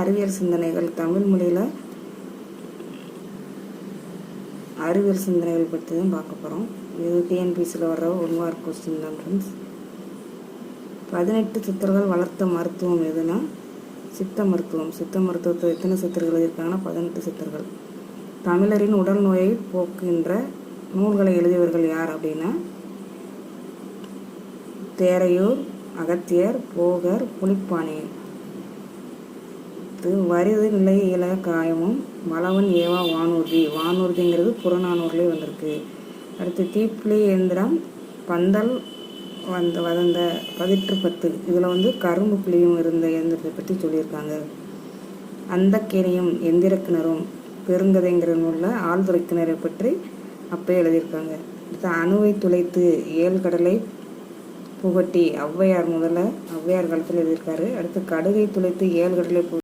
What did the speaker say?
அறிவியல் சிந்தனைகள். தமிழ் மொழியில் அறிவியல் சிந்தனைகள் பற்றி தான் பார்க்க போகிறோம். இது டிஎன்பிசியில் வர்ற 1 மார்க் கொஸ்டின் தான் ஃப்ரெண்ட்ஸ். 18 சித்தர்கள் வளர்த்த மருத்துவம் எதுனா சித்த மருத்துவம். சித்த மருத்துவத்தில் எத்தனை சித்தர்கள் எழுதியிருக்காங்கன்னா 18 சித்தர்கள். தமிழரின் உடல் நோயை போக்குகின்ற நூல்களை எழுதியவர்கள் யார் அப்படின்னா தேரையூர், அகத்தியர், போகர், புலிப்பாணி. வரிது நிலை இல காயமும் வளவன் ஏவா வானூர்தி. வானூர்திங்கிறது புறநானூர்லேயே வந்திருக்கு. அடுத்து தீப்பிலி இயந்திரம், பந்தல் வதந்த 18 இதில் கரும்பு புளியும் இருந்த இயந்திரத்தை பற்றி சொல்லியிருக்காங்க. அந்த கேணியும் எந்திர கிணறும் பெருங்கதைங்கிற நூலில் ஆழ்துறை கிணறை பற்றி அப்போ எழுதியிருக்காங்க. அடுத்து அணுவை துளைத்து 7 கடலை புகட்டி ஔவையார் ஔவையார் காலத்தில் எழுதியிருக்காரு. அடுத்து கடுகை துளைத்து 7 கடலை